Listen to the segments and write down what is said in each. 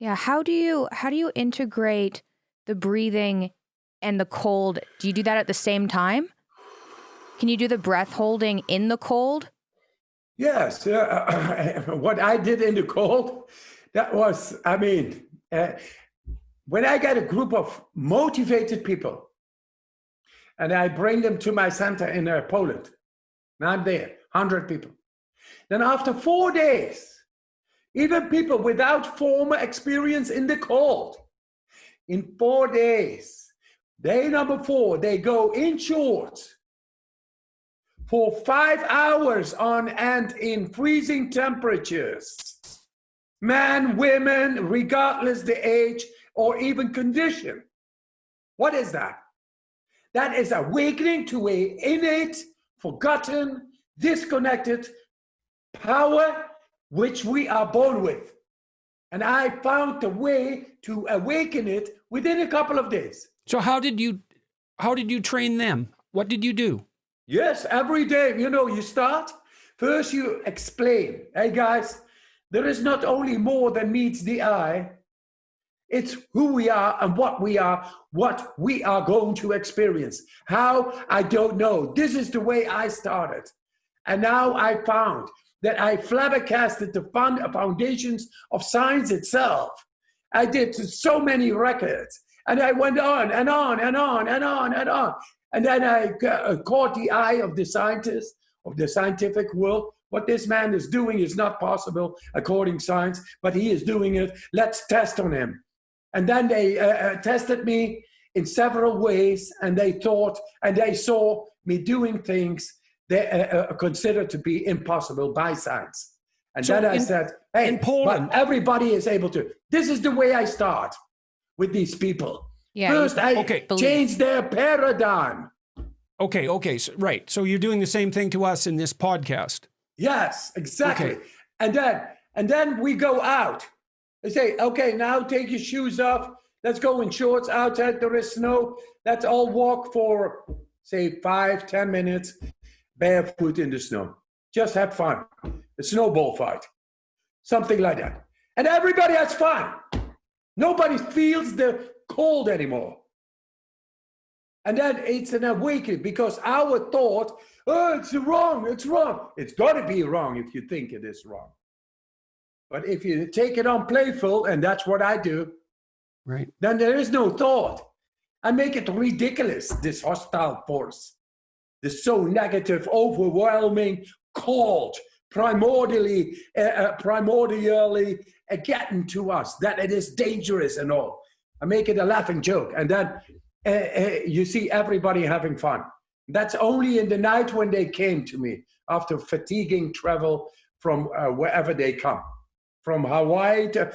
Yeah, how do you integrate the breathing and the cold? Do you do that at the same time? Can you do the breath holding in the cold? Yes, what I did in the cold, that was, when I get a group of motivated people and I bring them to my center in Poland, and I'm there, 100 people. Then after 4 days, even people without former experience in the cold, in 4 days, day number 4, they go in shorts for 5 hours on end in freezing temperatures. Men, women, regardless the age or even condition. What is that? That is awakening to a innate, forgotten, disconnected power which we are born with. And I found the way to awaken it within a couple of days. So how did you train them? What did you do? Yes, every day, you start. First, you explain, hey guys, there is not only more than meets the eye, it's who we are and what we are going to experience. How, I don't know. This is the way I started. And now I found that I flabbergasted the foundations of science itself. I did so many records, and I went on and on and on and on and on. And then I caught the eye of the scientists, of the scientific world. What this man is doing is not possible according to science, but he is doing it. Let's test on him. And then they tested me in several ways, and they thought, and they saw me doing things they considered to be impossible by science. And then I said, hey, in Poland, but everybody is able to. This is the way I start with these people. Yeah. First, I change their paradigm. Okay. So, right. So you're doing the same thing to us in this podcast. Yes, exactly. Okay. And then we go out. They say, okay, now take your shoes off. Let's go in shorts outside. There is snow. Let's all walk for, say, 5-10 minutes, barefoot in the snow. Just have fun. A snowball fight. Something like that. And everybody has fun. Nobody feels the cold anymore. And then it's an awakening because our thought, oh, it's wrong. It's got to be wrong if you think it is wrong. But if you take it on playful, and that's what I do, right, then there is no thought. I make it ridiculous, this hostile force, this so negative, overwhelming, cold, primordially getting to us, that it is dangerous and all. I make it a laughing joke, and then you see everybody having fun. That's only in the night when they came to me after fatiguing travel from wherever they come. From Hawaii to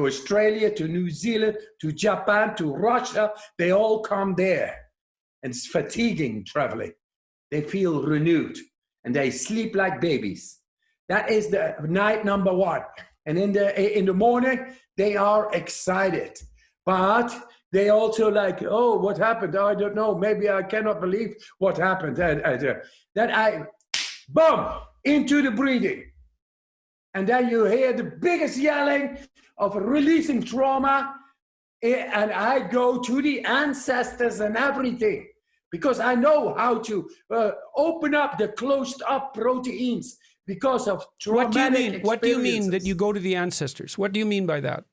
Australia, to New Zealand, to Japan, to Russia, they all come there. And it's fatiguing traveling. They feel renewed and they sleep like babies. That is the night number 1. And in the morning, they are excited. But they also like, oh, what happened? I don't know. Maybe I cannot believe what happened. Then I, boom, into the breathing. And then you hear the biggest yelling of releasing trauma. And I go to the ancestors and everything. Because I know how to open up the closed up proteins because of traumatic experiences. What do you mean that you go to the ancestors? What do you mean by that?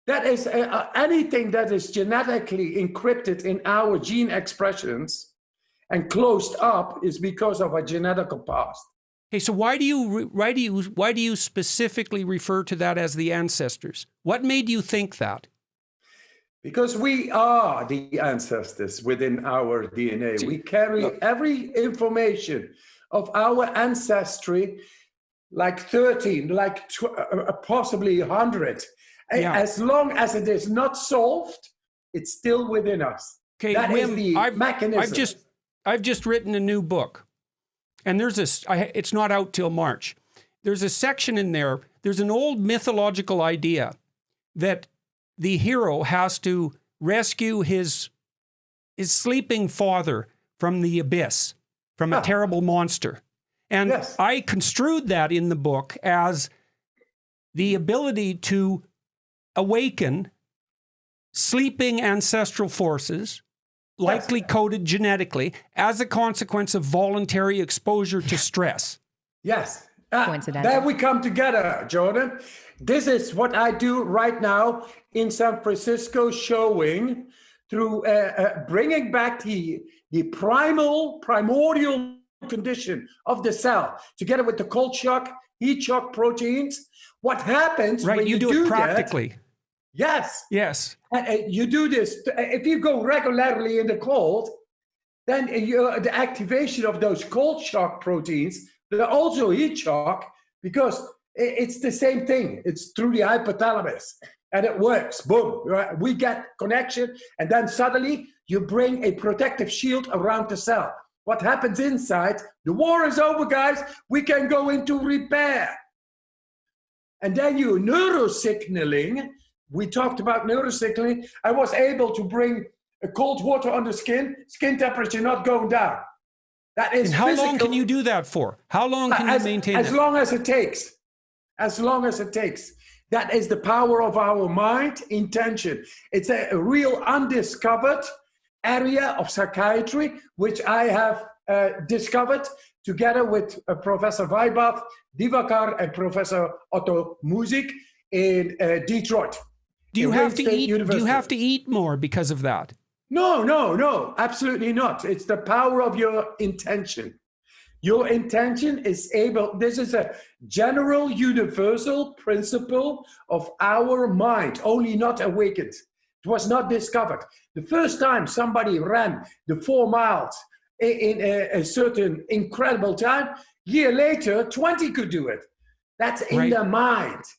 That is anything that is genetically encrypted in our gene expressions and closed up is because of a genetical past. Hey, so why do you specifically refer to that as the ancestors? What made you think that? Because we are the ancestors within our DNA. We carry every information of our ancestry, like 13, like possibly 100. Yeah. As long as it is not solved, it's still within us. Okay, that is the mechanism. I've just written a new book, and it's not out till March. There's a section in there. There's an old mythological idea that the hero has to rescue his sleeping father from the abyss, from a terrible monster. And yes. I construed that in the book as the ability to awaken sleeping ancestral forces, likely coded genetically, as a consequence of voluntary exposure to stress. Yes. Coincidental. There we come together, Jordan. This is what I do right now in San Francisco, showing through bringing back the primordial condition of the cell, together with the cold shock, heat shock proteins. What happens Right, when you do it practically. That, yes. Yes. You do this. If you go regularly in the cold, then the activation of those cold shock proteins, they're also heat shock, because it's the same thing. It's through the hypothalamus, and it works. Boom. We get connection, and then suddenly you bring a protective shield around the cell. What happens inside? The war is over, guys. We can go into repair. And then you neurosignaling. We talked about neurosignaling. I was able to bring a cold water on the skin temperature not going down. That is And how physical. long can you do that for? How long can you maintain as it? long as it takes. As long as it takes. That is the power of our mind, intention. It's a real undiscovered area of psychiatry, which I have discovered together with Professor Weibach, Divakar, and Professor Otto Musik in Detroit. Do you have to eat? Do you have to eat more because of that? No, absolutely not. It's the power of your intention. Your intention is able, this is a general universal principle of our mind, only not awakened. It was not discovered. The first time somebody ran the 4 miles in a certain incredible time, year later, 20 could do it. That's in the mind.